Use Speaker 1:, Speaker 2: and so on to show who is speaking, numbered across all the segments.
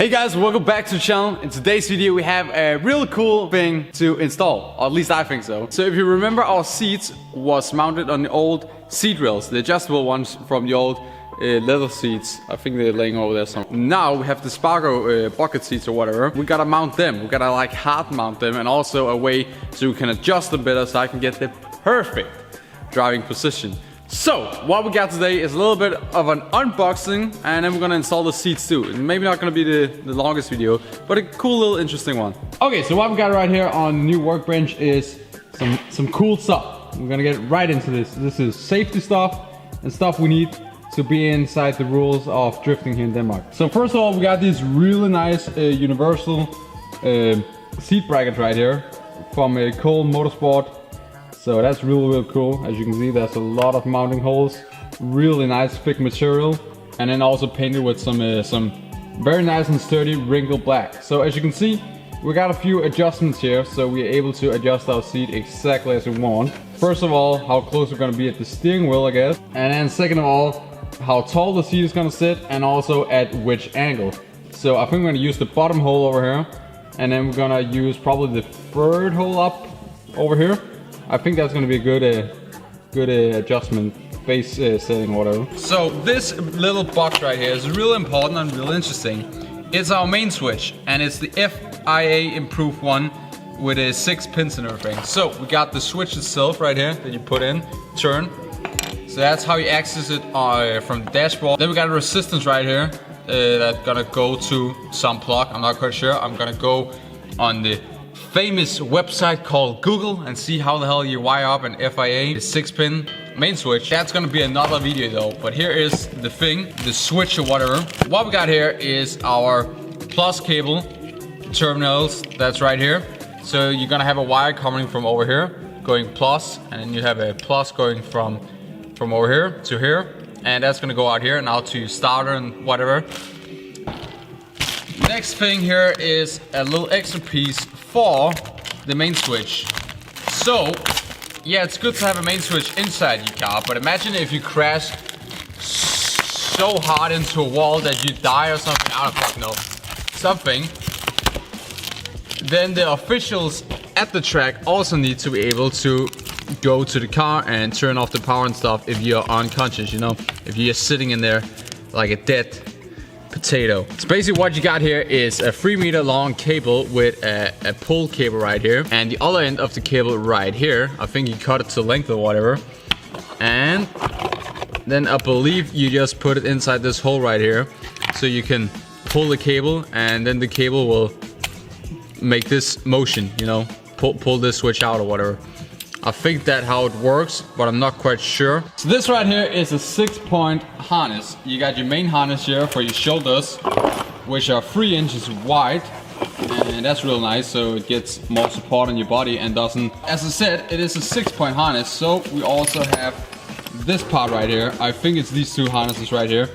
Speaker 1: Hey guys, welcome back to the channel. In today's video we have a really cool thing to install, or at least I think so. So if you remember, our seats was mounted on the old seat rails, the adjustable ones from the old leather seats. I think they're laying over there somewhere. Now we have the Spargo bucket seats or whatever. We gotta mount them. We gotta like hard mount them, and also a way so we can adjust them better so I can get the perfect driving position. So, what we got today is a little bit of an unboxing, and then we're gonna install the seats too. Maybe not gonna be the longest video, but a cool little interesting one. Okay, so what we got right here on the new workbench is some cool stuff. We're gonna get right into this. This is safety stuff and stuff we need to be inside the rules of drifting here in Denmark. So first of all, we got these really nice universal seat brackets right here from Cole Motorsport. So that's really cool. As you can see, there's a lot of mounting holes, really nice thick material, and then also painted with some very nice and sturdy wrinkled black. So as you can see, we got a few adjustments here, so we're able to adjust our seat exactly as we want. First of all, how close we're gonna be at the steering wheel, I guess, and then second of all, how tall the seat is gonna sit, and also at which angle. So I think we're gonna use the bottom hole over here, and then we're gonna use probably the third hole up over here. I think that's gonna be a good adjustment, base setting or whatever. So this little box right here is really important and really interesting. It's our main switch, and it's the FIA improved one with 6 pins and everything. So we got the switch itself right here that you put in, turn. So that's how you access it from the dashboard. Then we got a resistance right here that's gonna go to some plug. I'm not quite sure. I'm gonna go on the famous website called Google and see how the hell you wire up an FIA, the 6-pin main switch. That's gonna be another video though, but here is the thing, the switch or whatever. What we got here is our plus cable terminals, that's right here. So you're gonna have a wire coming from over here, going plus, and then you have a plus going from over here to here, and that's gonna go out here and out to your starter and whatever. Next thing here is a little extra piece for the main switch. So, yeah, it's good to have a main switch inside your car, but imagine if you crash so hard into a wall that you die or something, I don't fucking know, something. Then the officials at the track also need to be able to go to the car and turn off the power and stuff if you're unconscious, you know, if you're just sitting in there like a dead potato. So basically what you got here is a 3-meter long cable with a pull cable right here, and the other end of the cable right here. I think you cut it to length or whatever, and then I believe you just put it inside this hole right here, so you can pull the cable, and then the cable will make this motion, you know, pull this switch out or whatever. I think that's how it works, but I'm not quite sure. So this right here is a 6-point harness. You got your main harness here for your shoulders, which are 3 inches wide, and that's real nice, so it gets more support on your body and doesn't. As I said, it is a 6-point harness, so we also have this part right here. I think it's these 2 harnesses right here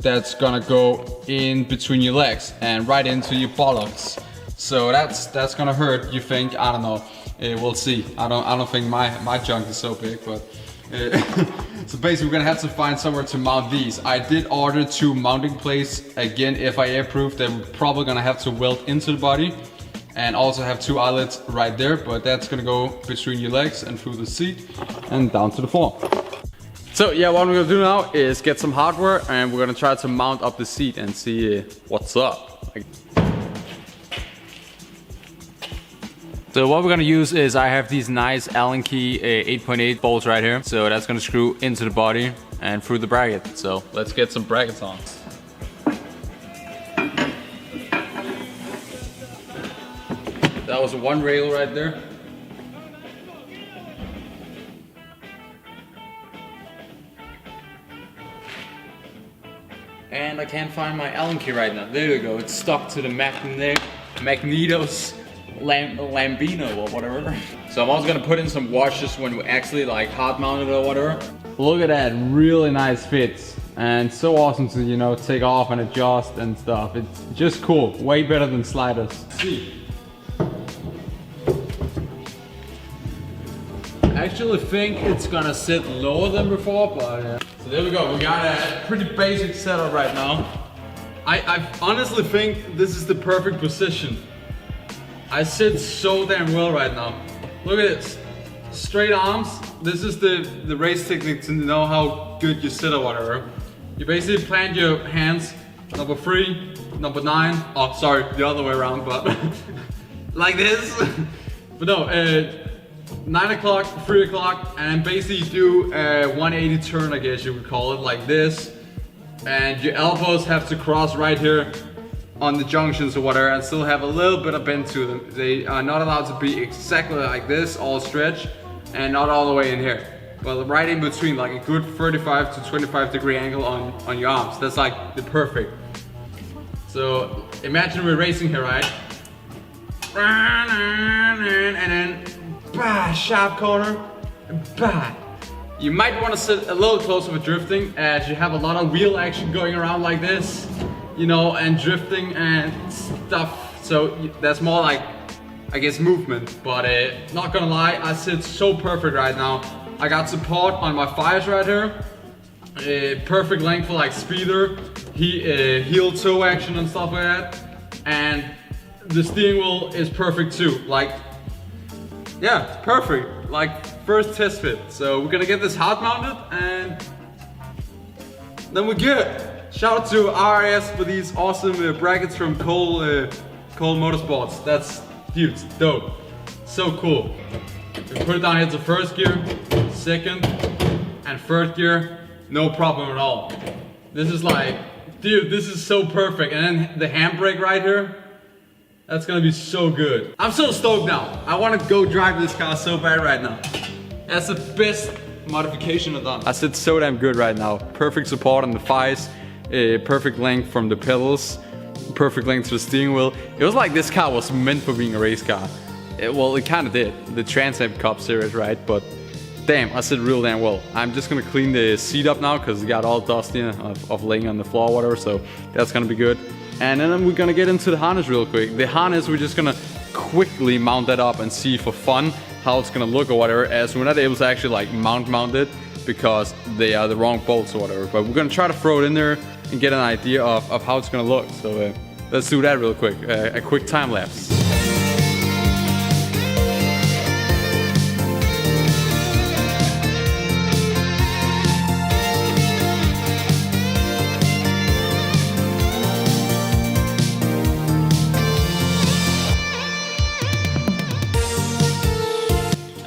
Speaker 1: that's gonna go in between your legs and right into your buttocks. So that's gonna hurt, you think? I don't know. We'll see. I don't think my junk is so big, but so basically we're gonna have to find somewhere to mount these. I did order 2 mounting plates, again FIA approved. They're probably gonna have to weld into the body and also have 2 eyelets right there, but that's gonna go between your legs and through the seat and down to the floor. So yeah, what we're gonna do now is get some hardware, and we're gonna try to mount up the seat and see what's up. So what we're gonna use is, I have these nice Allen key 8.8 bolts right here. So that's gonna screw into the body and through the bracket. So let's get some brackets on. That was 1 rail right there. And I can't find my Allen key right now. There we go, it's stuck to the Magnetos Lambino or whatever. So I'm also gonna put in some washers when we actually like hard mount it or whatever. Look at that, really nice fits, and so awesome to, you know, take off and adjust and stuff. It's just cool, way better than sliders. Let's see. I actually think it's gonna sit lower than before, but so there we go. We got a pretty basic setup right now. I honestly think this is the perfect position. I sit so damn well right now. Look at this. Straight arms. This is the race technique to know how good you sit or whatever. You basically plant your hands, number 3, number 9. Oh, sorry, the other way around, but like this. But no, 9 o'clock, 3 o'clock, and basically do a 180 turn, I guess you would call it, like this. And your elbows have to cross right here on the junctions or whatever and still have a little bit of bend to them. They are not allowed to be exactly like this, all stretch, and not all the way in here. But right in between, like a good 35 to 25 degree angle on your arms. That's like the perfect. So imagine we're racing here, right? And then, bah, sharp corner, bah. You might want to sit a little closer with drifting as you have a lot of wheel action going around like this, you know, and drifting and stuff. So that's more like, I guess, movement. But not gonna lie, I sit so perfect right now. I got support on my thighs right here. Perfect length for like speeder, heel toe action and stuff like that. And the steering wheel is perfect too. Like, yeah, it's perfect. Like first test fit. So we're gonna get this hard mounted and then we're good. Shout out to RS for these awesome brackets from Cole Motorsports. That's huge, dope, so cool. We put it down here to first gear, second, and third gear, no problem at all. This is like, dude, this is so perfect. And then the handbrake right here, that's gonna be so good. I'm so stoked now. I wanna go drive this car so bad right now. That's the best modification I've done. I sit so damn good right now. Perfect support on the thighs, perfect length from the pedals, perfect length to the steering wheel. It was like this car was meant for being a race car. Well, it kind of did. The Trans Am Cup series, right? But damn, I sit real damn well. I'm just gonna clean the seat up now because it got all dusty of laying on the floor or whatever, so that's gonna be good. And then we're gonna get into the harness real quick. The harness, we're just gonna quickly mount that up and see for fun how it's gonna look or whatever, as we're not able to actually like mount it because they are the wrong bolts or whatever. But we're gonna try to throw it in there and get an idea of how it's gonna look. So let's do that real quick. A quick time lapse.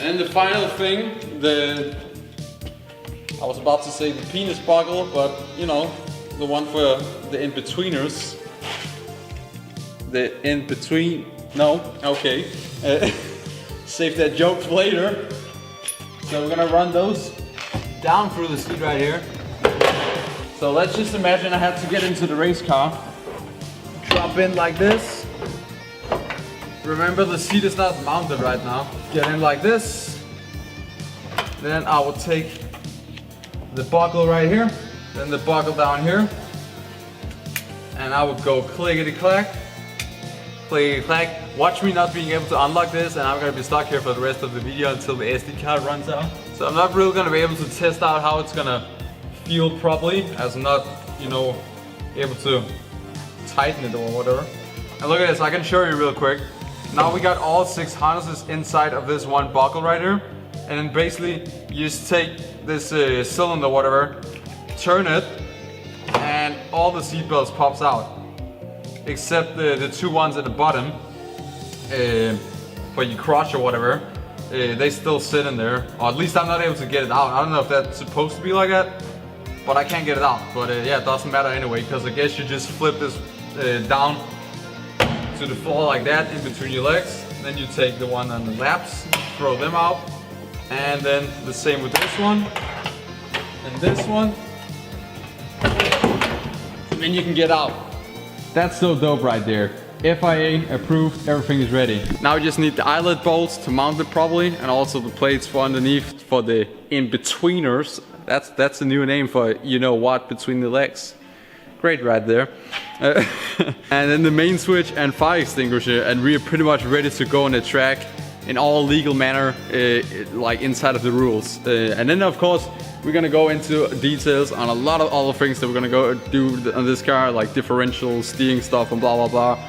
Speaker 1: And the final thing, I was about to say the penis buckle, but you know, the one for the in-betweeners. The in-between, no, okay. Save that joke for later. So we're gonna run those down through the seat right here. So let's just imagine I had to get into the race car. Drop in like this. Remember, the seat is not mounted right now. Get in like this. Then I will take the buckle right here. Then the buckle down here. And I would go clickety clack. Clickety clack. Watch me not being able to unlock this, and I'm gonna be stuck here for the rest of the video until the SD card runs out. So I'm not really gonna be able to test out how it's gonna feel properly, as I'm not, you know, able to tighten it or whatever. And look at this, I can show you real quick. Now we got all 6 harnesses inside of this one buckle right here. And then basically you just take this cylinder or whatever, turn it, and all the seat belts pops out. Except the 2 ones at the bottom, for your crotch or whatever, they still sit in there. Or at least I'm not able to get it out. I don't know if that's supposed to be like that, but I can't get it out. But yeah, it doesn't matter anyway, because I guess you just flip this down to the floor like that in between your legs. Then you take the one on the laps, throw them out, and then the same with this one and this one, and then you can get out. That's so dope right there. FIA approved, everything is ready. Now we just need the eyelet bolts to mount it properly, and also the plates for underneath for the in-betweeners. That's the new name for you know what between the legs. Great right there. And then the main switch and fire extinguisher, and we are pretty much ready to go on the track in all legal manner, like inside of the rules. And then of course we're gonna go into details on a lot of other things that we're gonna go do on this car, like differential, steering stuff, and blah blah blah.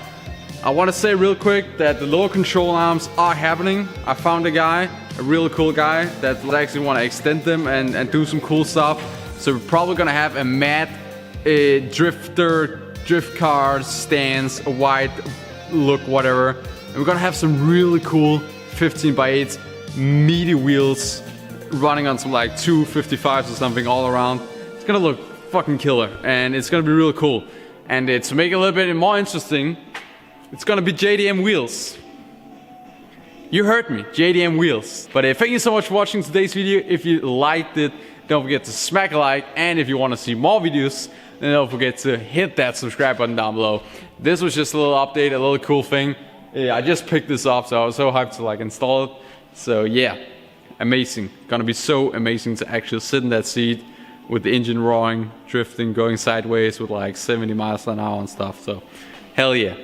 Speaker 1: I want to say real quick that the lower control arms are happening. I found a guy, a really cool guy, that would actually want to extend them and do some cool stuff. So we're probably gonna have a matte drift car stance, a wide look, whatever. And we're gonna have some really cool 15x8 meaty wheels running on some like 255s or something all around. It's gonna look fucking killer, and it's gonna be really cool. And to make it a little bit more interesting, it's gonna be JDM wheels. You heard me, JDM wheels. But thank you so much for watching today's video. If you liked it, don't forget to smack a like. And if you want to see more videos, then don't forget to hit that subscribe button down below. This was just a little update, a little cool thing. Yeah, I just picked this up, so I was so hyped to like install it. So yeah, amazing. Gonna be so amazing to actually sit in that seat with the engine roaring, drifting, going sideways with like 70 miles an hour and stuff. So hell yeah.